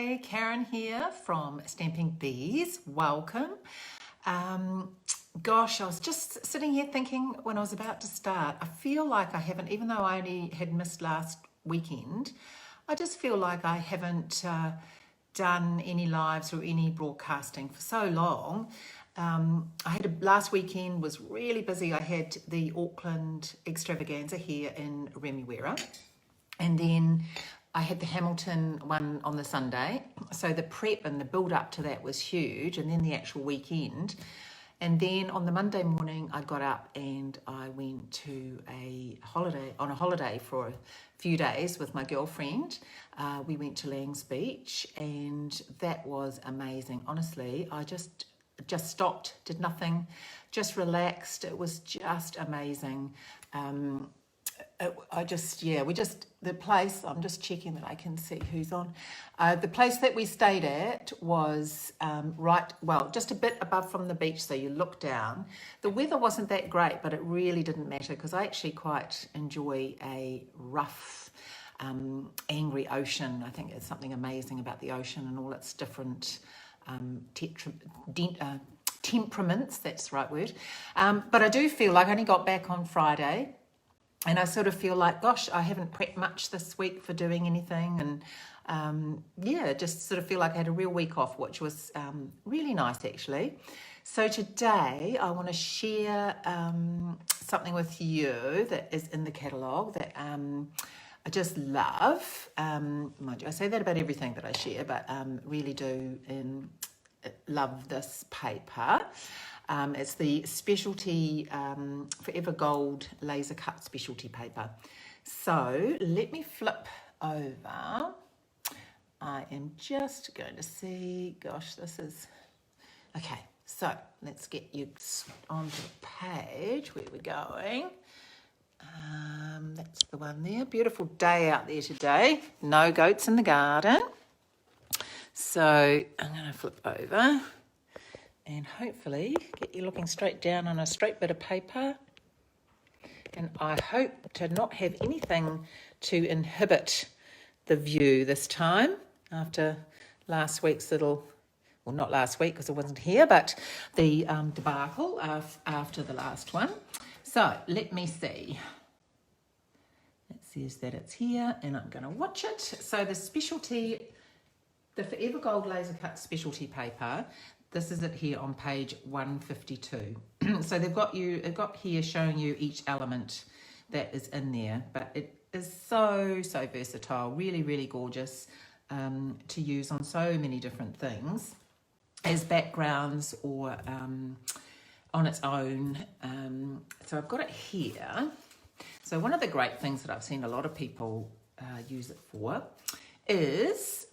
Hey, Karen here from Stamping Bees. Welcome. Gosh, I was just sitting here thinking when I was about to start, I feel like I haven't, even though I only had missed last weekend, I just feel like I haven't done any lives or any broadcasting for so long. Last weekend was really busy. I had the Auckland extravaganza here in Remuera, and then I had the Hamilton one on the Sunday. So the prep and the build up to that was huge, and then the actual weekend. And then on the Monday morning, I got up and I went to a holiday for a few days with my girlfriend. We went to Langs Beach, and that was amazing. Honestly, I just stopped, did nothing, just relaxed. It was just amazing. The place, I'm just checking that I can see who's on. The place that we stayed at was just a bit above from the beach, so you look down. The weather wasn't that great, but it really didn't matter because I actually quite enjoy a rough, angry ocean. I think there's something amazing about the ocean and all its different temperaments, that's the right word. But I do feel like I only got back on Friday. And I sort of feel like, gosh, I haven't prepped much this week for doing anything. And just sort of feel like I had a real week off, which was really nice, actually. So today I want to share something with you that is in the catalogue that I just love. Mind you, I say that about everything that I share, but really do love this paper. It's the specialty Forever Gold laser cut specialty paper. So let me flip over. I am just going to see, gosh, this is, okay, so let's get you onto the page where we're going. That's the one there. Beautiful day out there today. No goats in the garden. So I'm going to flip over and hopefully get you looking straight down on a straight bit of paper. And I hope to not have anything to inhibit the view this time after last week's not last week because I wasn't here, but the debacle after the last one. So let me see. It says that it's here and I'm going to watch it. So the Forever Gold laser cut specialty paper, this is it here on page 152. So it got here showing you each element that is in there, but it is so versatile, really, really gorgeous to use on so many different things as backgrounds or on its own. So I've got it here. So one of the great things that I've seen a lot of people use it for is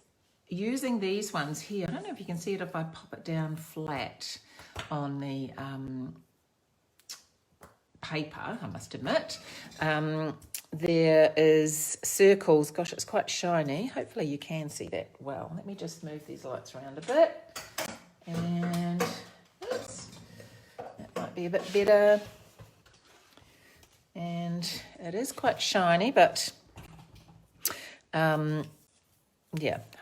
using these ones here. I don't know if you can see it if I pop it down flat on the paper, I must admit. There is circles. Gosh, it's quite shiny. Hopefully you can see that well. Let me just move these lights around a bit. And oops, that might be a bit better. And it is quite shiny, but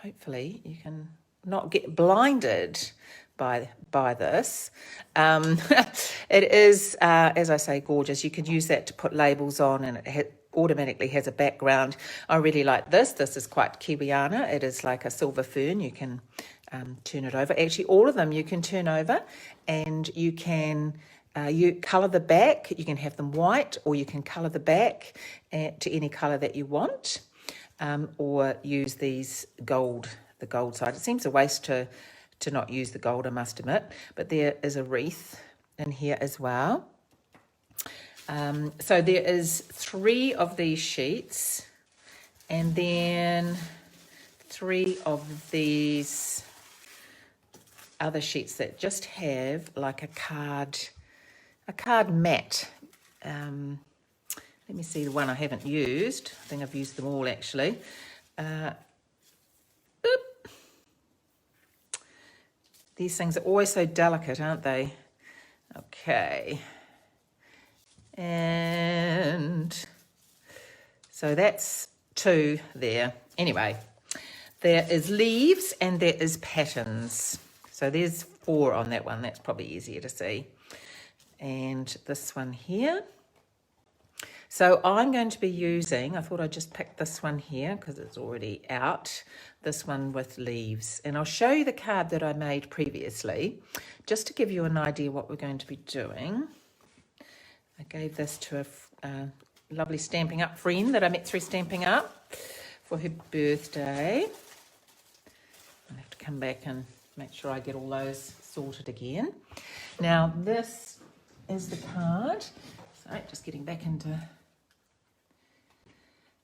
hopefully you can not get blinded by this. It is, as I say, gorgeous. You can use that to put labels on, and it automatically has a background. I really like this. This is quite Kiwiana. It is like a silver fern. You can turn it over. Actually, all of them you can turn over, and you can you colour the back. You can have them white, or you can colour the back to any colour that you want. Or use these the gold side. It seems a waste to not use the gold, I must admit, but there is a wreath in here as well. So there is 3 of these sheets, and then 3 of these other sheets that just have like a card mat. Let me see the one I haven't used. I think I've used them all, actually. These things are always so delicate, aren't they? Okay. And so that's 2 there. Anyway, There is leaves and there is patterns. So there's 4 on that one. That's probably easier to see. And this one here. So I'm going to be using, I thought I'd just pick this one here because it's already out, this one with leaves. And I'll show you the card that I made previously, just to give you an idea what we're going to be doing. I gave this to a lovely Stampin' Up friend that I met through Stampin' Up for her birthday. I'll have to come back and make sure I get all those sorted again. Now this is the card. So just getting back into...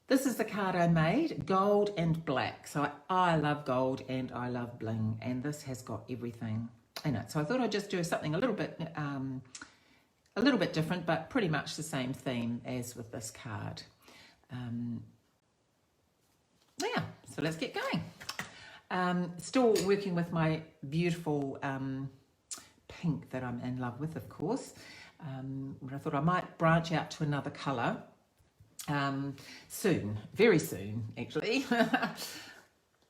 This is the card I made, gold and black. So I love gold and I love bling, and this has got everything in it. So I thought I'd just do something a little bit different, but pretty much the same theme as with this card. Yeah, so let's get going. Still working with my beautiful pink that I'm in love with, of course. But I thought I might branch out to another colour. Soon, very soon actually.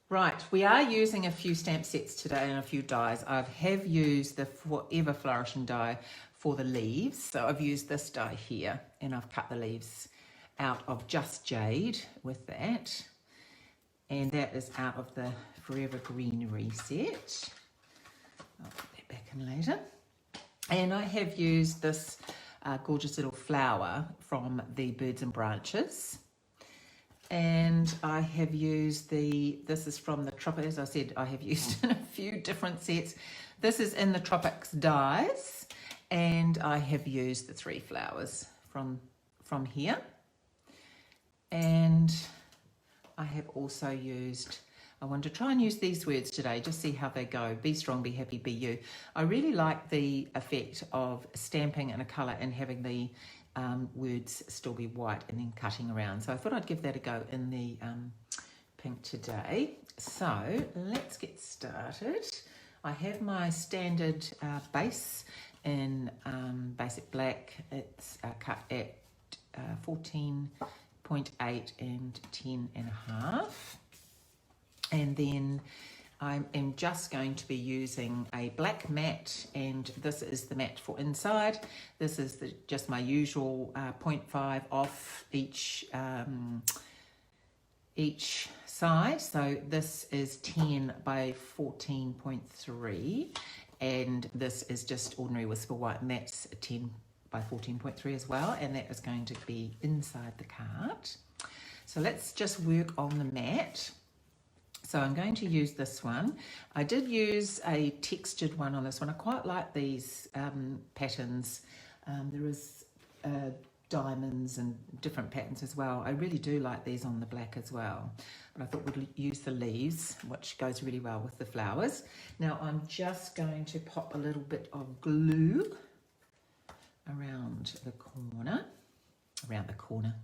Right, we are using a few stamp sets today and a few dies. I have used the Forever Flourishing die for the leaves, so I've used this die here and I've cut the leaves out of Just Jade with that, and that is out of the Forever Greenery set. I'll put that back in later. And I have used this gorgeous little flower from the Birds and Branches, and I have used this is from the Tropics. As I said, I have used in a few different sets. This is in the Tropics dies, and I have used the 3 flowers from here, and I have also used, I want to try and use these words today, just see how they go. Be strong, be happy, be you. I really like the effect of stamping in a colour and having the words still be white and then cutting around. So I thought I'd give that a go in the pink today. So let's get started. I have my standard base in basic black. It's cut at 14.8 and 10.5. And then I am just going to be using a black mat, and this is the mat for inside. This is just my usual 0.5 off each side. So this is 10 by 14.3, and this is just ordinary Whisper White, and that's 10 by 14.3 as well, and that is going to be inside the card. So let's just work on the mat. So I'm going to use this one. I did use a textured one on this one. I quite like these patterns. There is diamonds and different patterns as well. I really do like these on the black as well. But I thought we'd use the leaves, which goes really well with the flowers. Now I'm just going to pop a little bit of glue around the corner.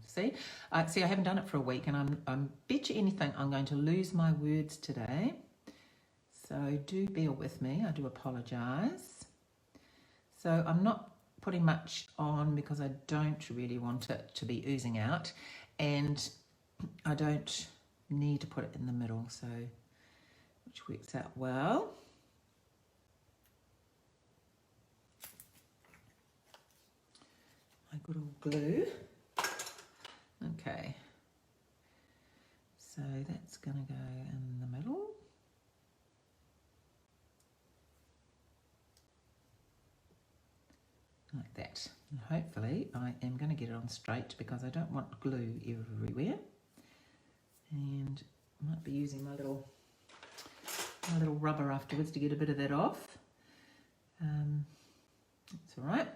See, I haven't done it for a week, and I'm bet you anything I'm going to lose my words today, so do bear with me. I do apologize. So I'm not putting much on because I don't really want it to be oozing out, and I don't need to put it in the middle, so which works out well. My good old glue. Okay, so that's going to go in the middle. Like that. And hopefully I am going to get it on straight because I don't want glue everywhere. And I might be using my little rubber afterwards to get a bit of that off. That's all right.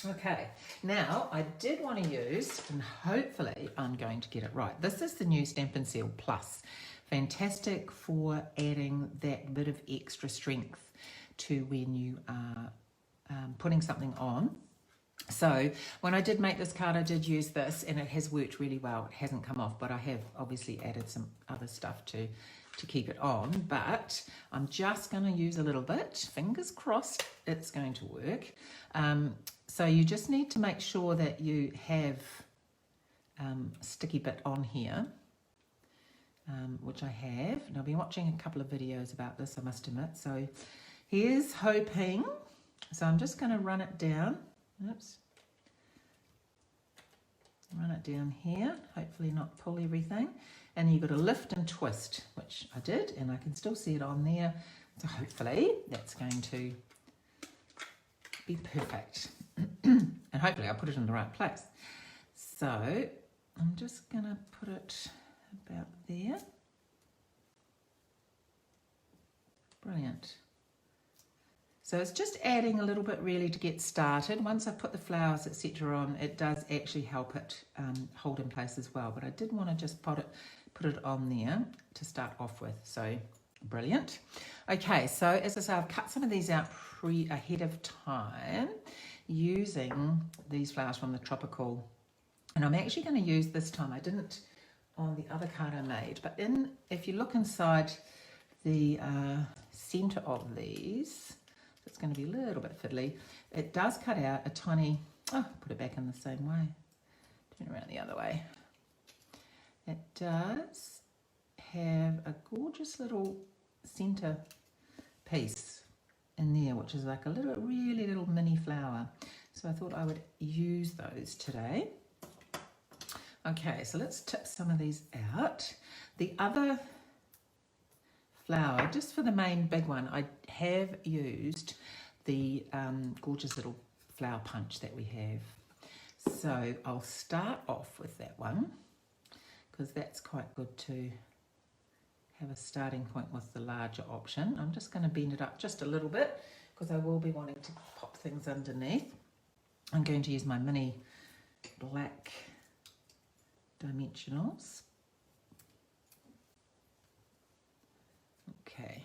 Okay, now I did want to use, and hopefully I'm going to get it right. This is the new Stampin' Seal Plus. Fantastic for adding that bit of extra strength to when you are putting something on. So when I did make this card, I did use this, and it has worked really well. It hasn't come off, but I have obviously added some other stuff to keep it on. But I'm just going to use a little bit. Fingers crossed it's going to work. So you just need to make sure that you have a sticky bit on here. which I have. And I've been watching a couple of videos about this, I must admit. So here's hoping. So I'm just going to run it down. Oops. Run it down here, hopefully not pull everything. And you've got to lift and twist, which I did, and I can still see it on there. So hopefully that's going to be perfect. And hopefully I'll put it in the right place. So I'm just going to put it about there. Brilliant. So it's just adding a little bit really to get started. Once I've put the flowers, etc. on, it does actually help it hold in place as well. But I did want to just put it on there to start off with. So brilliant. Okay, so as I say, I've cut some of these out ahead of time using these flowers from the Tropical. And I'm actually going to use this time. I didn't on the other card I made. But if you look inside the center of these, it's going to be a little bit fiddly. It does cut out a tiny, put it back in the same way. Turn around the other way. It does have a gorgeous little center piece in there, which is like a really little mini flower. So I thought I would use those today. Okay, so let's tip some of these out. The other flower, just for the main big one, I have used the gorgeous little flower punch that we have. So I'll start off with that one because that's quite good to have a starting point with the larger option. I'm just going to bend it up just a little bit because I will be wanting to pop things underneath. I'm going to use my mini black dimensionals. Okay.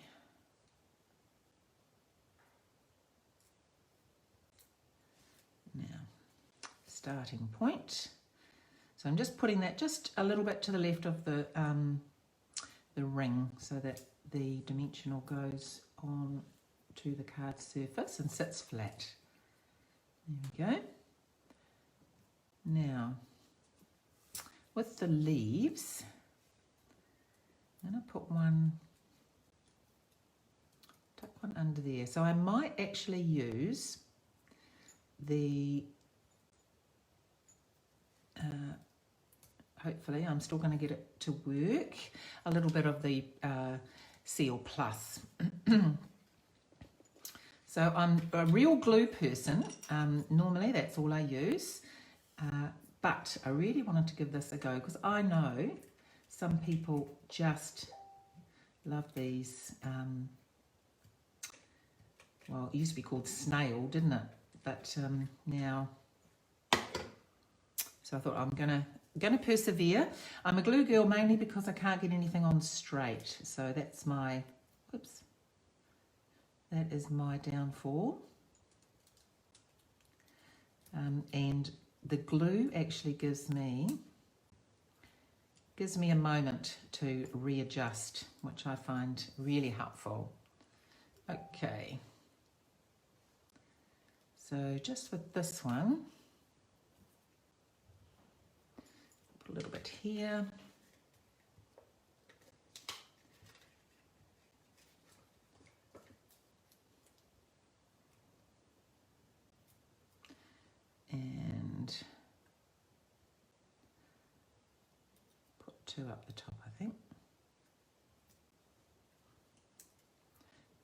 Now, starting point. So I'm just putting that just a little bit to the left of the ring so that the dimensional goes on to the card surface and sits flat. There we go. Now, with the leaves, I'm going to put tuck one under there. So I might actually use the, hopefully I'm still going to get it to work, a little bit of the Seal Plus. So I'm a real glue person. Normally that's all I use. But I really wanted to give this a go because I know some people just love these. Well, it used to be called snail, didn't it? But now, so I thought I'm gonna persevere. I'm a glue girl mainly because I can't get anything on straight. So that's my, whoops, that is my downfall. And the glue actually gives me a moment to readjust, which I find really helpful. Okay. So just with this one, put a little bit here. And put two up the top, I think.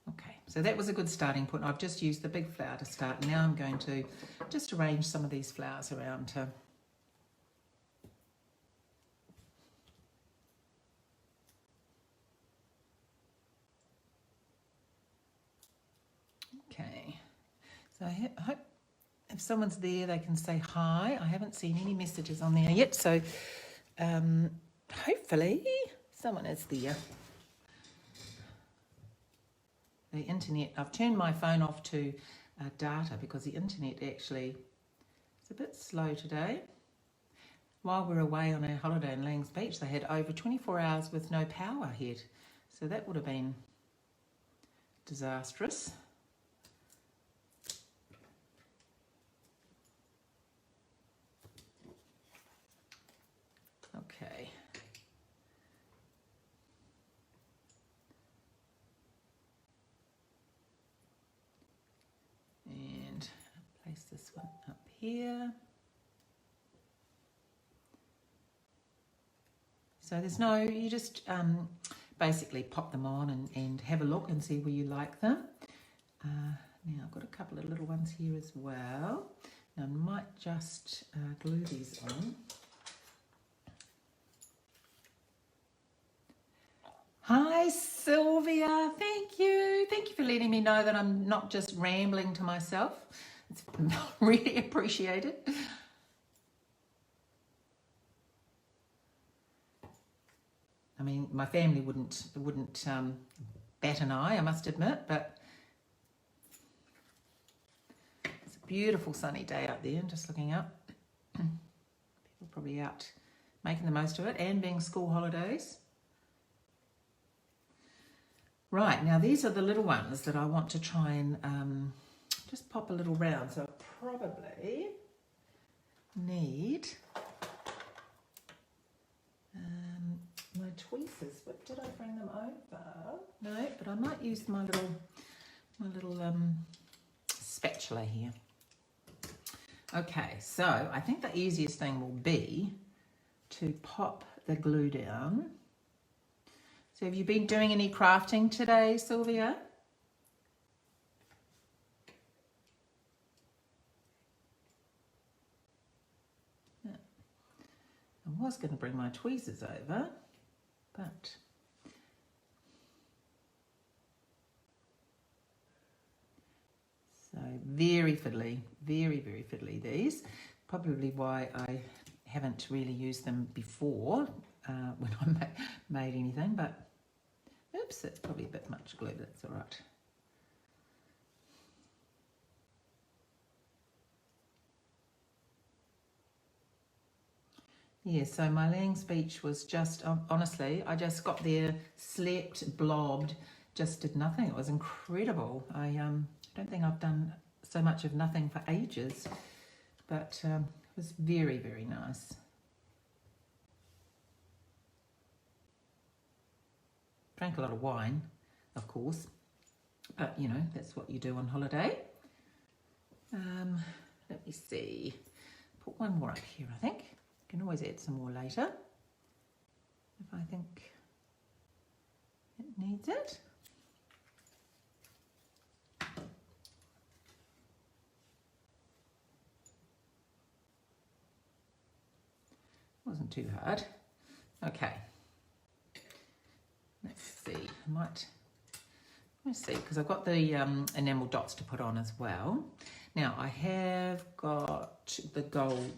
Okay, so that was a good starting point. I've just used the big flower to start. Now I'm going to just arrange some of these flowers around to okay. So I hope if someone's there, they can say hi. I haven't seen any messages on there yet, so hopefully someone is there. The internet, I've turned my phone off to data because the internet actually is a bit slow today. While we're away on our holiday in Langs Beach, they had over 24 hours with no power yet. So that would have been disastrous. Okay. one up here. So there's no, you just basically pop them on and have a look and see where you like them. Now I've got a couple of little ones here as well. Now I might just glue these on. Hi Sylvia, thank you. Thank you for letting me know that I'm not just rambling to myself. It's really appreciated. I mean, my family wouldn't bat an eye, I must admit, but it's a beautiful sunny day out there. I'm just looking up. People probably out making the most of it, and being school holidays. Right, now these are the little ones that I want to try and just pop a little round. So I probably need my tweezers. But did I bring them over? No, but I might use my little spatula here. Okay, so I think the easiest thing will be to pop the glue down. So have you been doing any crafting today, Sylvia? Yeah. I was going to bring my tweezers over, but so very fiddly, very, very fiddly these. Probably why I haven't really used them before when I made anything, but oops, that's probably a bit much glue, that's all right. Yeah, so my laying speech was just, honestly, I just got there, slept, blobbed, just did nothing. It was incredible. I don't think I've done so much of nothing for ages, but it was very, very nice. Drank a lot of wine, of course, but you know, that's what you do on holiday. Let me see, put one more up here, I think. Can always add some more later if I think it needs it. Wasn't too hard. Okay. Let's see, let's see, because I've got the enamel dots to put on as well. Now I have got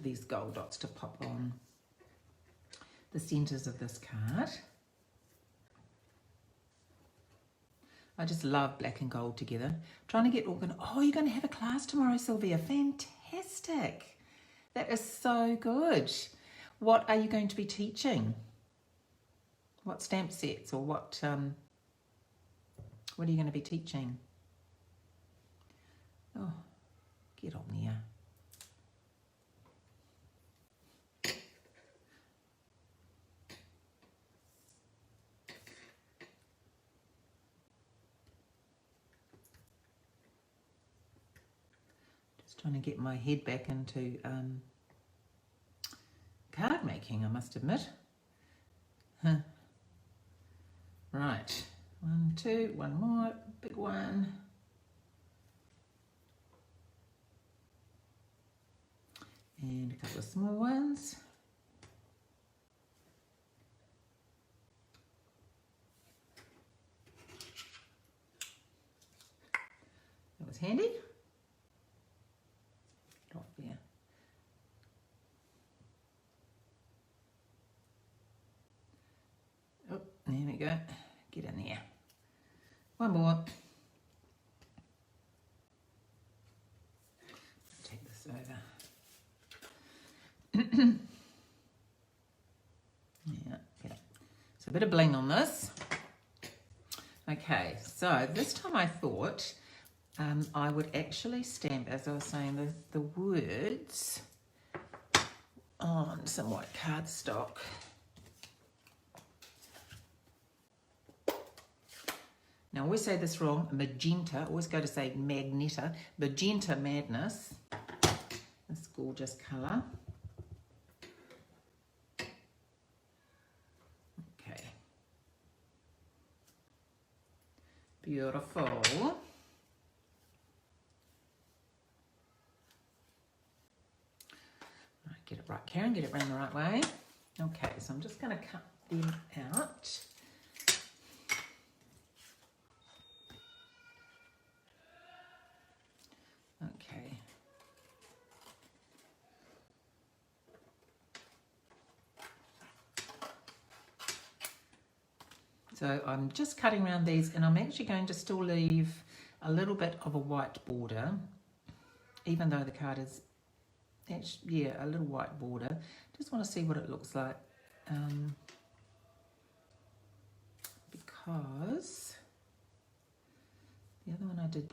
these gold dots to pop on the centres of this card. I just love black and gold together. Trying to get organized. Oh, you're going to have a class tomorrow, Sylvia. Fantastic. That is so good. What are you going to be teaching? What stamp sets, or what are you going to be teaching? Oh, get on there. Just trying to get my head back into card making, I must admit. Huh. Right, 1, 2, one more, big one. And a couple of small ones. That was handy. Get off there. Oh, there we go. Get in there. One more. Take this over. Yeah. So a bit of bling on this. Okay, so this time I thought I would actually stamp, as I was saying, the words on some white cardstock. Now I always say this wrong, magenta, I always go to say magneta, magenta madness. gorgeous colour. Okay. Beautiful. Right, get it right, Karen, get it round the right way. Okay, so I'm just going to cut them out. Okay. So I'm just cutting around these, and I'm actually going to still leave a little bit of a white border, even though the card is, actually, yeah, a little white border. Just want to see what it looks like, because the other one I did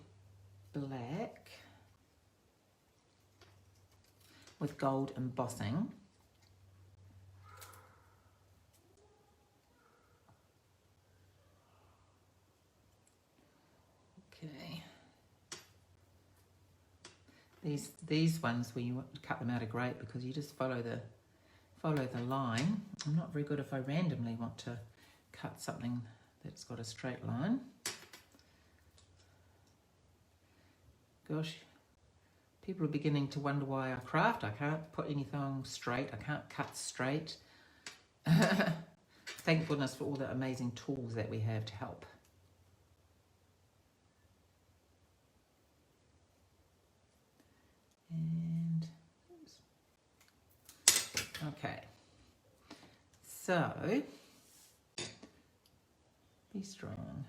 black with gold embossing. Okay. These ones where you cut them out are great because you just follow the line. I'm not very good if I randomly want to cut something that's got a straight line. Gosh, people are beginning to wonder why I craft. I can't put anything straight. I can't cut straight. Thank goodness for all the amazing tools that we have to help. And okay, so be strong,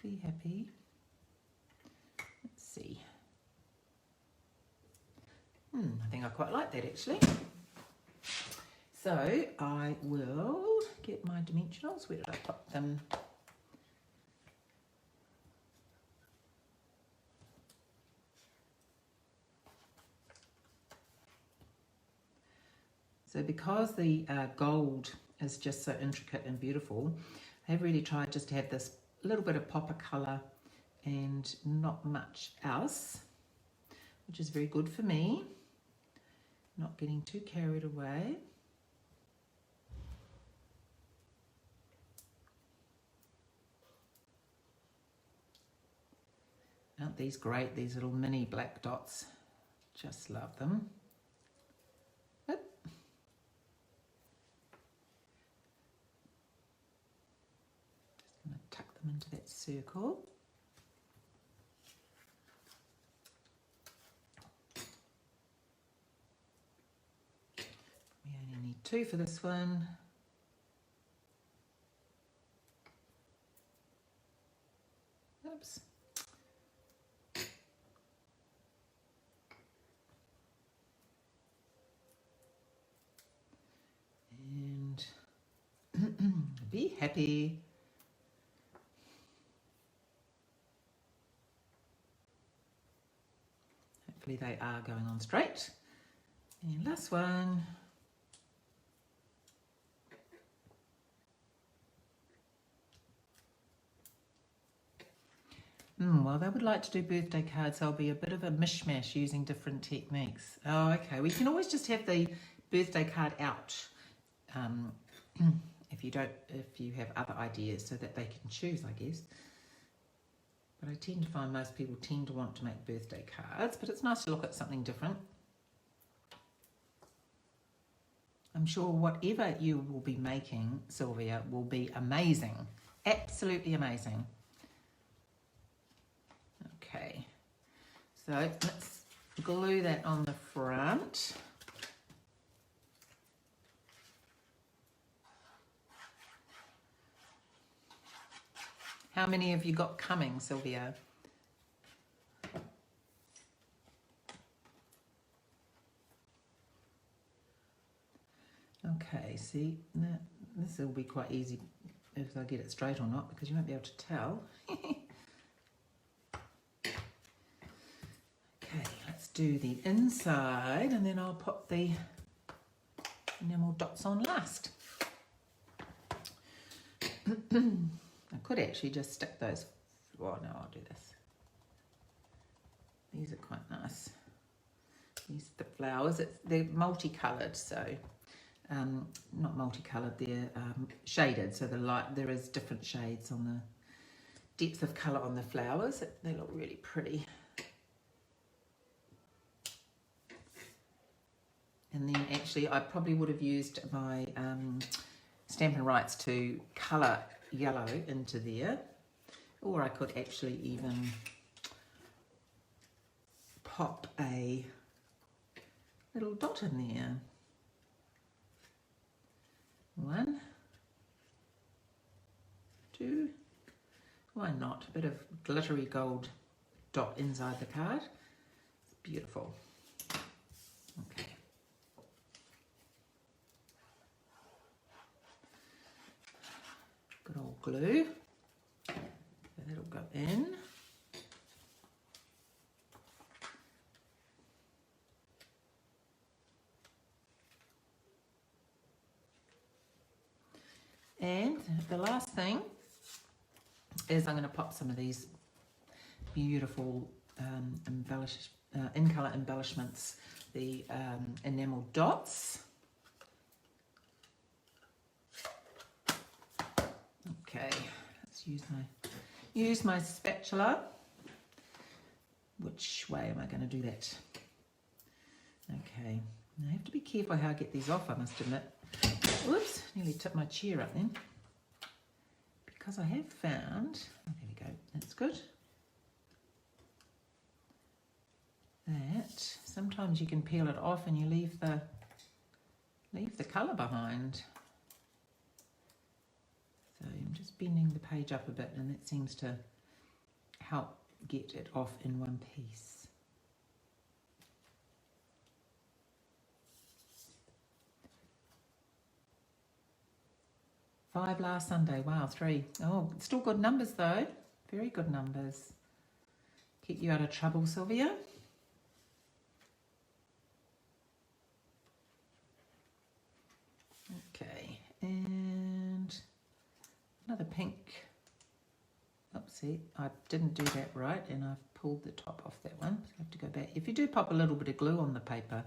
be happy. Let's see. I think I quite like that actually. So I will get my dimensionals. Where did I put them? So because the gold is just so intricate and beautiful, I've really tried just to have this little bit of pop of colour and not much else, which is very good for me. Not getting too carried away. Aren't these great, these little mini black dots? Just love them. Into that circle. We only need 2 for this one. Oops. And be happy. They are going on straight. And last one. Well, they would like to do birthday cards. There'll be a bit of a mishmash using different techniques. Oh, okay. We can always just have the birthday card out if you have other ideas so that they can choose, I guess. But I tend to find most people tend to want to make birthday cards, but it's nice to look at something different. I'm sure whatever you will be making, Sylvia, will be amazing. Absolutely amazing. Okay, so let's glue that on the front. How many have you got coming, Sylvia? Okay, see, this will be quite easy if I get it straight or not, because you won't be able to tell. Okay, let's do the inside, and then I'll put the enamel dots on last. I could actually just stick those. Well, no, I'll do this. These are quite nice. These are the flowers. They're multicoloured, so not multicoloured. They're shaded, so there is different shades on the depth of colour on the flowers. They look really pretty. And then actually, I probably would have used my Stampin' Rights to colour yellow into there, or I could actually even pop a little dot in there. 1, 2, why not? A bit of glittery gold dot inside the card. It's beautiful. Okay. Good old glue. So that'll go in. And the last thing is I'm going to pop some of these beautiful in-colour embellishments, the enamel dots. Okay, let's use my spatula. Which way am I going to do that? Okay, I have to be careful how I get these off, I must admit. Whoops, nearly tipped my chair up then. Because I have found, oh, there we go, that's good, that sometimes you can peel it off and you leave the colour behind. So I'm just bending the page up a bit, and that seems to help get it off in one piece. 5 last Sunday. Wow, 3. Oh, still good numbers though. Very good numbers. Keep you out of trouble, Sylvia. Okay, and another pink. Oopsie, I didn't do that right, and I've pulled the top off that one. So I have to go back. If you do pop a little bit of glue on the paper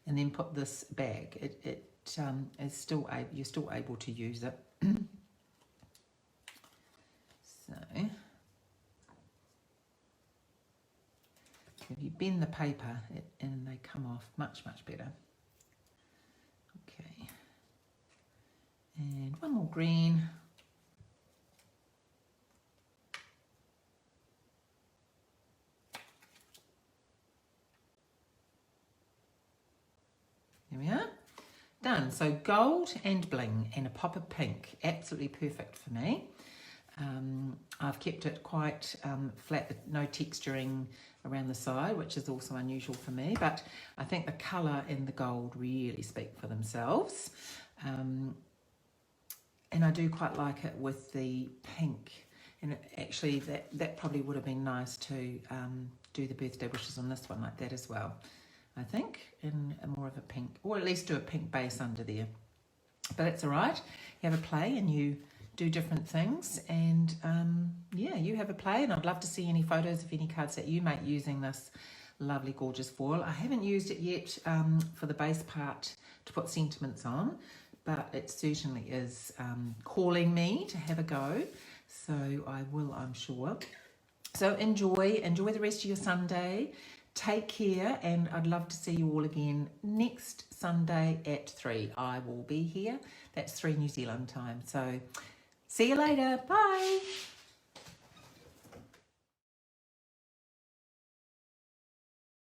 and then put this back, it is still you're still able to use it. So if you bend the paper and they come off much better. Okay, and one more green. There we are. Done. So gold and bling and a pop of pink. Absolutely perfect for me. I've kept it quite flat, no texturing around the side, which is also unusual for me, but I think the colour and the gold really speak for themselves. And I do quite like it with the pink. And actually that probably would have been nice to do the birthday wishes on this one like that as well. I think, in more of a pink, or at least do a pink base under there. But it's all right. You have a play and you do different things, and yeah, you have a play, and I'd love to see any photos of any cards that you make using this lovely, gorgeous foil. I haven't used it yet for the base part to put sentiments on, but it certainly is calling me to have a go, so I will, I'm sure. So enjoy the rest of your Sunday. Take care, and I'd love to see you all again next Sunday at 3. I will be here. That's 3 New Zealand time. So see you later. Bye.